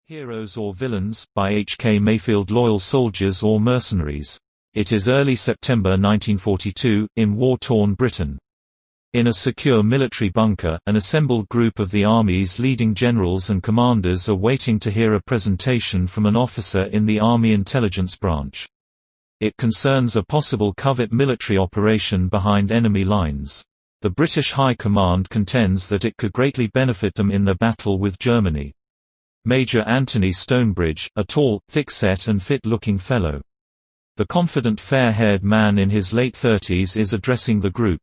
Heroes or Villains, by H. K. Mayfield. Loyal Soldiers or Mercenaries. It is early September 1942, in war-torn Britain. In a secure military bunker, an assembled group of the Army's leading generals and commanders are waiting to hear a presentation from an officer in the Army Intelligence Branch. It concerns a possible covert military operation behind enemy lines. The British High Command contends that it could greatly benefit them in their battle with Germany. Major Anthony Stonebridge, a tall, thick-set and fit-looking fellow. The confident fair-haired man in his late 30s is addressing the group.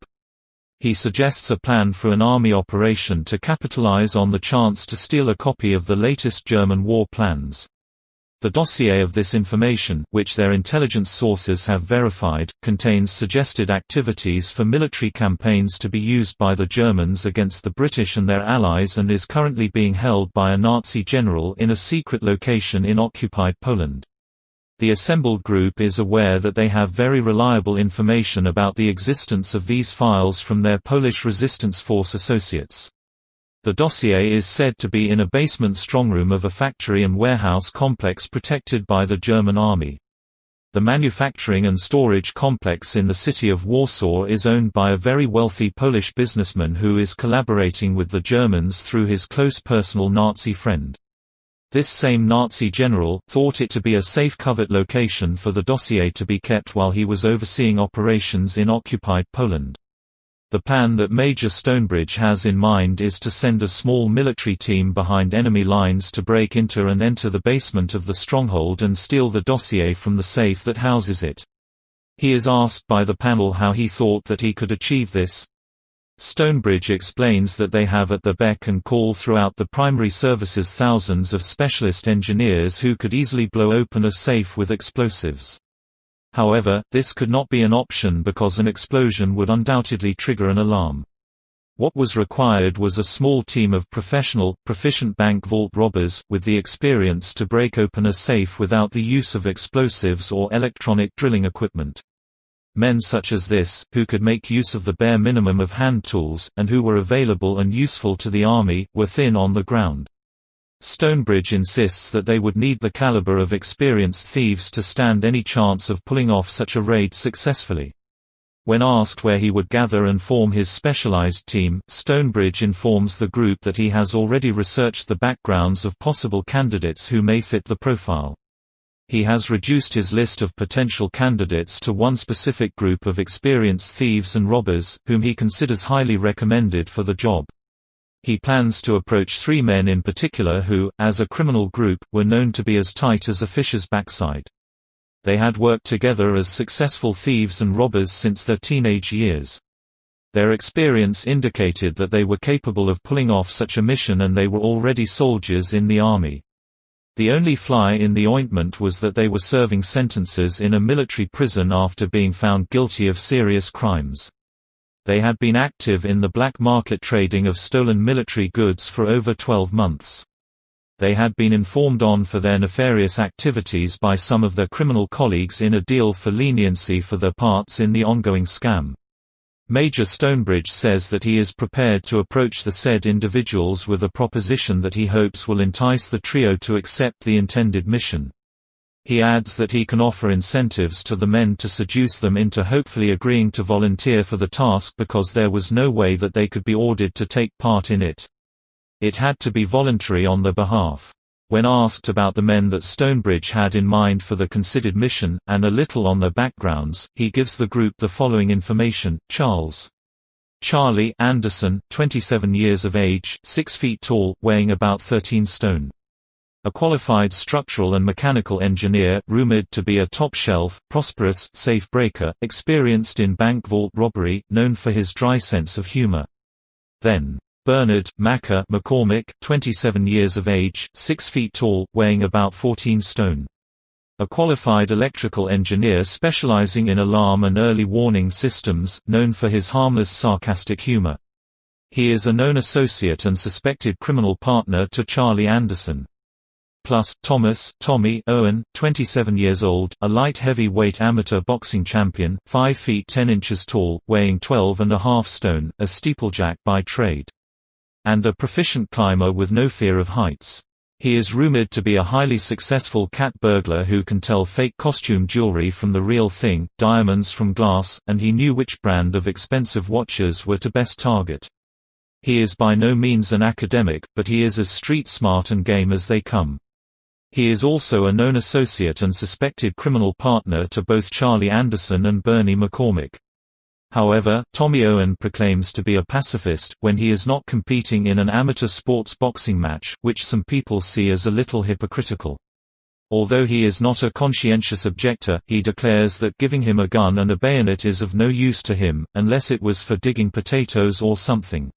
He suggests a plan for an army operation to capitalize on the chance to steal a copy of the latest German war plans. The dossier of this information, which their intelligence sources have verified, contains suggested activities for military campaigns to be used by the Germans against the British and their allies, and is currently being held by a Nazi general in a secret location in occupied Poland. The assembled group is aware that they have very reliable information about the existence of these files from their Polish resistance force associates. The dossier is said to be in a basement strongroom of a factory and warehouse complex protected by the German army. The manufacturing and storage complex in the city of Warsaw is owned by a very wealthy Polish businessman who is collaborating with the Germans through his close personal Nazi friend. This same Nazi general thought it to be a safe covert location for the dossier to be kept while he was overseeing operations in occupied Poland. The plan that Major Stonebridge has in mind is to send a small military team behind enemy lines to break into and enter the basement of the stronghold and steal the dossier from the safe that houses it. He is asked by the panel how he thought that he could achieve this. Stonebridge explains that they have at their beck and call throughout the primary services thousands of specialist engineers who could easily blow open a safe with explosives. However, this could not be an option because an explosion would undoubtedly trigger an alarm. What was required was a small team of professional, proficient bank vault robbers, with the experience to break open a safe without the use of explosives or electronic drilling equipment. Men such as this, who could make use of the bare minimum of hand tools, and who were available and useful to the army, were thin on the ground. Stonebridge insists that they would need the caliber of experienced thieves to stand any chance of pulling off such a raid successfully. When asked where he would gather and form his specialized team, Stonebridge informs the group that he has already researched the backgrounds of possible candidates who may fit the profile. He has reduced his list of potential candidates to one specific group of experienced thieves and robbers, whom he considers highly recommended for the job. He plans to approach three men in particular who, as a criminal group, were known to be as tight as a fish's backside. They had worked together as successful thieves and robbers since their teenage years. Their experience indicated that they were capable of pulling off such a mission, and they were already soldiers in the army. The only fly in the ointment was that they were serving sentences in a military prison after being found guilty of serious crimes. They had been active in the black market trading of stolen military goods for over 12 months. They had been informed on for their nefarious activities by some of their criminal colleagues in a deal for leniency for their parts in the ongoing scam. Major Stonebridge says that he is prepared to approach the said individuals with a proposition that he hopes will entice the trio to accept the intended mission. He adds that he can offer incentives to the men to seduce them into hopefully agreeing to volunteer for the task because there was no way that they could be ordered to take part in it. It had to be voluntary on their behalf. When asked about the men that Stonebridge had in mind for the considered mission, and a little on their backgrounds, he gives the group the following information: Charlie Anderson, 27 years of age, 6 feet tall, weighing about 13 stone. A qualified structural and mechanical engineer, rumored to be a top-shelf, prosperous, safe breaker, experienced in bank vault robbery, known for his dry sense of humor. Then, Bernard Macker McCormick, 27 years of age, 6 feet tall, weighing about 14 stone. A qualified electrical engineer specializing in alarm and early warning systems, known for his harmless sarcastic humor. He is a known associate and suspected criminal partner to Charlie Anderson. Plus, Tommy Owen, 27 years old, a light heavyweight amateur boxing champion, 5 feet 10 inches tall, weighing 12.5 stone, a steeplejack by trade. And a proficient climber with no fear of heights. He is rumored to be a highly successful cat burglar who can tell fake costume jewelry from the real thing, diamonds from glass, and he knew which brand of expensive watches were to best target. He is by no means an academic, but he is as street smart and game as they come. He is also a known associate and suspected criminal partner to both Charlie Anderson and Bernie McCormick. However, Tommy Owen proclaims to be a pacifist, when he is not competing in an amateur sports boxing match, which some people see as a little hypocritical. Although he is not a conscientious objector, he declares that giving him a gun and a bayonet is of no use to him, unless it was for digging potatoes or something.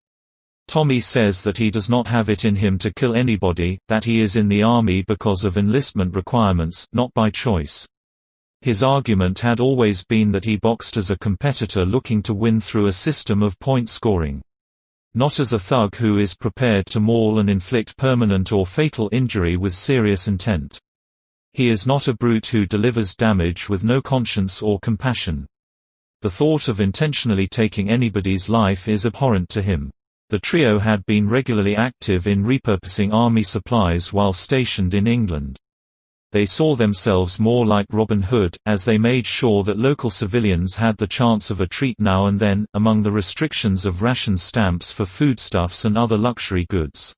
Tommy says that he does not have it in him to kill anybody, that he is in the army because of enlistment requirements, not by choice. His argument had always been that he boxed as a competitor looking to win through a system of point scoring. Not as a thug who is prepared to maul and inflict permanent or fatal injury with serious intent. He is not a brute who delivers damage with no conscience or compassion. The thought of intentionally taking anybody's life is abhorrent to him. The trio had been regularly active in repurposing army supplies while stationed in England. They saw themselves more like Robin Hood, as they made sure that local civilians had the chance of a treat now and then, among the restrictions of ration stamps for foodstuffs and other luxury goods.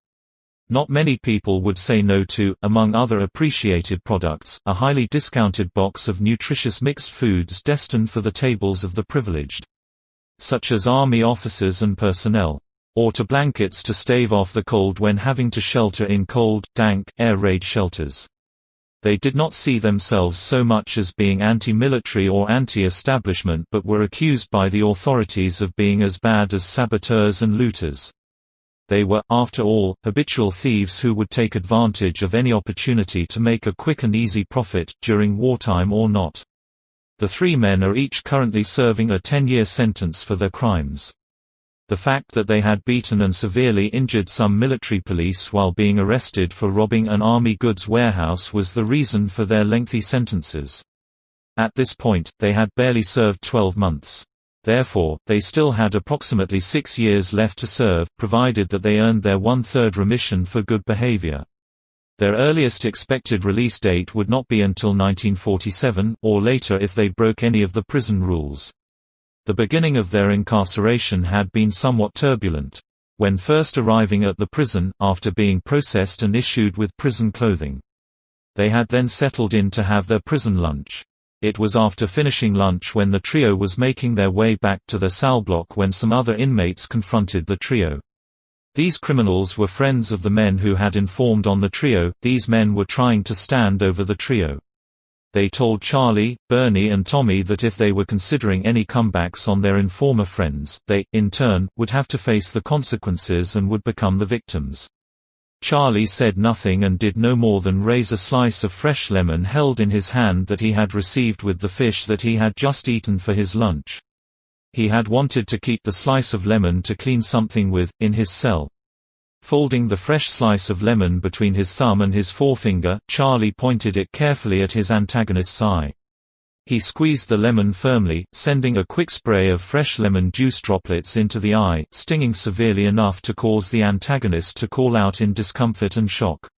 Not many people would say no to, among other appreciated products, a highly discounted box of nutritious mixed foods destined for the tables of the privileged. Such as army officers and personnel. Or to blankets to stave off the cold when having to shelter in cold, dank, air raid shelters. They did not see themselves so much as being anti-military or anti-establishment but were accused by the authorities of being as bad as saboteurs and looters. They were, after all, habitual thieves who would take advantage of any opportunity to make a quick and easy profit, during wartime or not. The three men are each currently serving a 10-year sentence for their crimes. The fact that they had beaten and severely injured some military police while being arrested for robbing an army goods warehouse was the reason for their lengthy sentences. At this point, they had barely served 12 months. Therefore, they still had approximately 6 years left to serve, provided that they earned their one-third remission for good behavior. Their earliest expected release date would not be until 1947, or later if they broke any of the prison rules. The beginning of their incarceration had been somewhat turbulent. When first arriving at the prison, after being processed and issued with prison clothing. They had then settled in to have their prison lunch. It was after finishing lunch when the trio was making their way back to their cell block when some other inmates confronted the trio. These criminals were friends of the men who had informed on the trio. These men were trying to stand over the trio. They told Charlie, Bernie and Tommy that if they were considering any comebacks on their informer friends, they, in turn, would have to face the consequences and would become the victims. Charlie said nothing and did no more than raise a slice of fresh lemon held in his hand that he had received with the fish that he had just eaten for his lunch. He had wanted to keep the slice of lemon to clean something with, in his cell. Folding the fresh slice of lemon between his thumb and his forefinger, Charlie pointed it carefully at his antagonist's eye. He squeezed the lemon firmly, sending a quick spray of fresh lemon juice droplets into the eye, stinging severely enough to cause the antagonist to call out in discomfort and shock.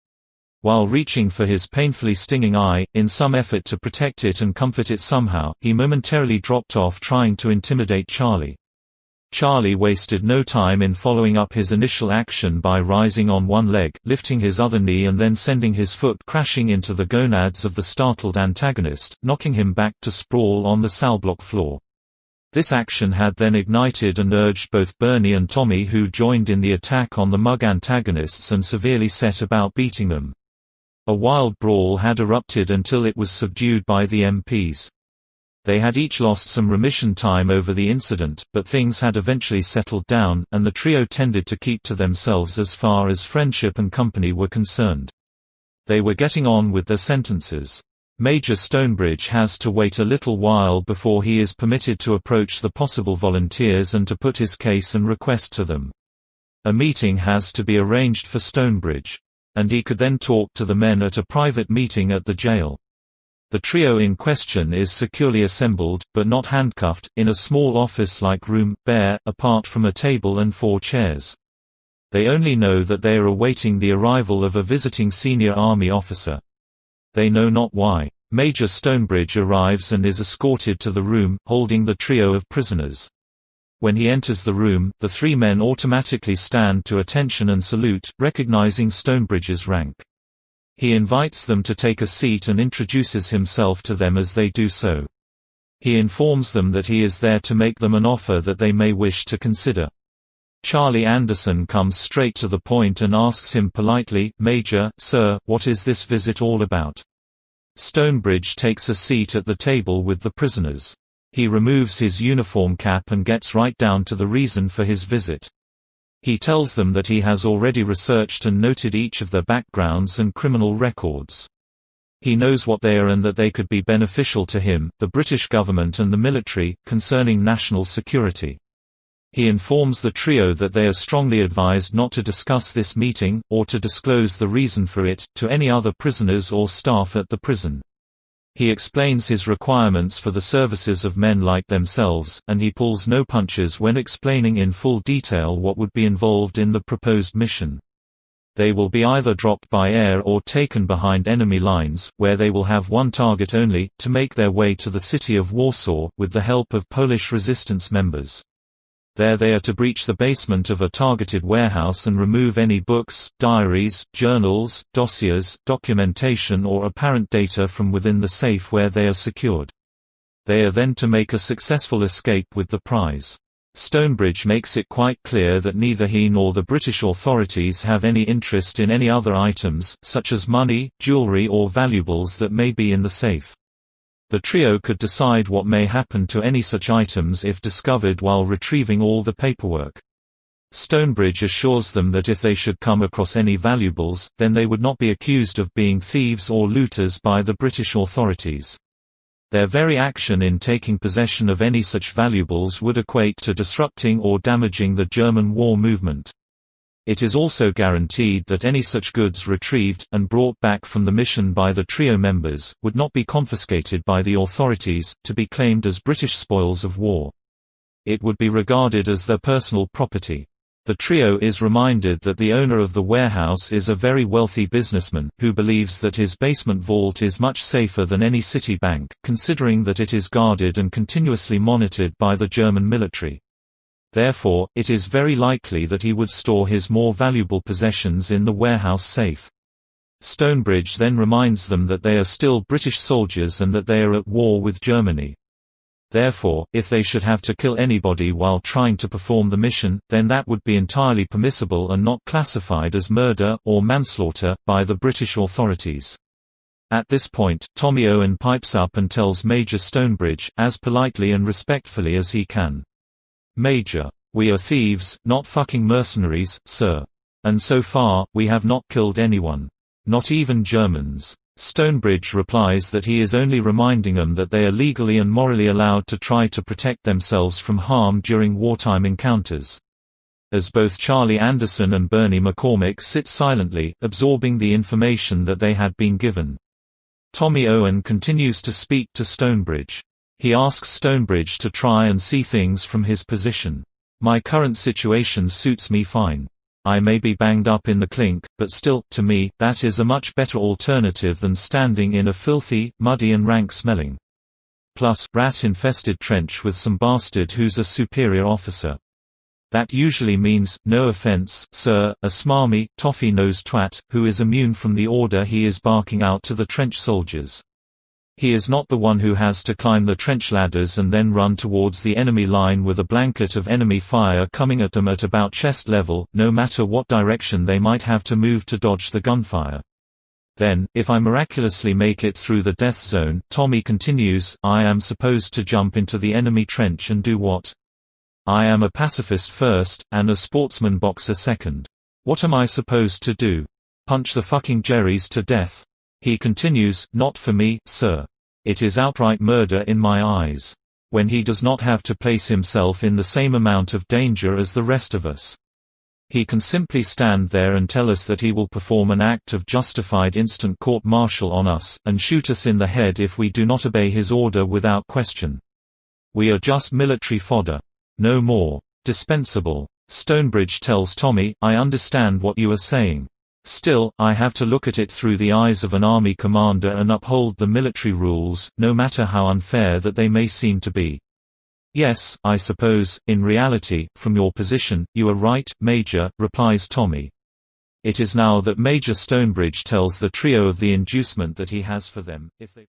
While reaching for his painfully stinging eye, in some effort to protect it and comfort it somehow, he momentarily dropped off trying to intimidate Charlie. Charlie wasted no time in following up his initial action by rising on one leg, lifting his other knee and then sending his foot crashing into the gonads of the startled antagonist, knocking him back to sprawl on the cell block floor. This action had then ignited and urged both Bernie and Tommy, who joined in the attack on the mug antagonists and severely set about beating them. A wild brawl had erupted until it was subdued by the MPs. They had each lost some remission time over the incident, but things had eventually settled down, and the trio tended to keep to themselves as far as friendship and company were concerned. They were getting on with their sentences. Major Stonebridge has to wait a little while before he is permitted to approach the possible volunteers and to put his case and request to them. A meeting has to be arranged for Stonebridge. And he could then talk to the men at a private meeting at the jail. The trio in question is securely assembled, but not handcuffed, in a small office-like room, bare, apart from a table and 4 chairs. They only know that they are awaiting the arrival of a visiting senior army officer. They know not why. Major Stonebridge arrives and is escorted to the room, holding the trio of prisoners. When he enters the room, the three men automatically stand to attention and salute, recognizing Stonebridge's rank. He invites them to take a seat and introduces himself to them as they do so. He informs them that he is there to make them an offer that they may wish to consider. Charlie Anderson comes straight to the point and asks him politely, "Major, sir, what is this visit all about?" Stonebridge takes a seat at the table with the prisoners. He removes his uniform cap and gets right down to the reason for his visit. He tells them that he has already researched and noted each of their backgrounds and criminal records. He knows what they are and that they could be beneficial to him, the British government and the military, concerning national security. He informs the trio that they are strongly advised not to discuss this meeting, or to disclose the reason for it, to any other prisoners or staff at the prison. He explains his requirements for the services of men like themselves, and he pulls no punches when explaining in full detail what would be involved in the proposed mission. They will be either dropped by air or taken behind enemy lines, where they will have one target only, to make their way to the city of Warsaw, with the help of Polish resistance members. There they are to breach the basement of a targeted warehouse and remove any books, diaries, journals, dossiers, documentation or apparent data from within the safe where they are secured. They are then to make a successful escape with the prize. Stonebridge makes it quite clear that neither he nor the British authorities have any interest in any other items, such as money, jewelry or valuables that may be in the safe. The trio could decide what may happen to any such items if discovered while retrieving all the paperwork. Stonebridge assures them that if they should come across any valuables, then they would not be accused of being thieves or looters by the British authorities. Their very action in taking possession of any such valuables would equate to disrupting or damaging the German war movement. It is also guaranteed that any such goods retrieved, and brought back from the mission by the trio members, would not be confiscated by the authorities, to be claimed as British spoils of war. It would be regarded as their personal property. The trio is reminded that the owner of the warehouse is a very wealthy businessman, who believes that his basement vault is much safer than any city bank, considering that it is guarded and continuously monitored by the German military. Therefore, it is very likely that he would store his more valuable possessions in the warehouse safe. Stonebridge then reminds them that they are still British soldiers and that they are at war with Germany. Therefore, if they should have to kill anybody while trying to perform the mission, then that would be entirely permissible and not classified as murder or manslaughter by the British authorities. At this point, Tommy Owen pipes up and tells Major Stonebridge, as politely and respectfully as he can, "Major, we are thieves, not fucking mercenaries, sir. And so far, we have not killed anyone. Not even Germans." Stonebridge replies that he is only reminding them that they are legally and morally allowed to try to protect themselves from harm during wartime encounters. As both Charlie Anderson and Bernie McCormick sit silently, absorbing the information that they had been given. Tommy Owen continues to speak to Stonebridge. He asks Stonebridge to try and see things from his position. "My current situation suits me fine. I may be banged up in the clink, but still, to me, that is a much better alternative than standing in a filthy, muddy and rank-smelling, plus, rat-infested trench with some bastard who's a superior officer. That usually means, no offense, sir, a smarmy, toffee-nosed twat, who is immune from the order he is barking out to the trench soldiers. He is not the one who has to climb the trench ladders and then run towards the enemy line with a blanket of enemy fire coming at them at about chest level, no matter what direction they might have to move to dodge the gunfire. Then, if I miraculously make it through the death zone," Tommy continues, "I am supposed to jump into the enemy trench and do what? I am a pacifist first, and a sportsman boxer second. What am I supposed to do? Punch the fucking Jerrys to death?" He continues, "Not for me, sir. It is outright murder in my eyes. When he does not have to place himself in the same amount of danger as the rest of us. He can simply stand there and tell us that he will perform an act of justified instant court-martial on us, and shoot us in the head if we do not obey his order without question. We are just military fodder. No more. Dispensable. Stonebridge tells Tommy, "I understand what you are saying. Still, I have to look at it through the eyes of an army commander and uphold the military rules, no matter how unfair that they may seem to be." "Yes, I suppose, in reality, from your position, you are right, Major," replies Tommy. It is now that Major Stonebridge tells the trio of the inducement that he has for them, if they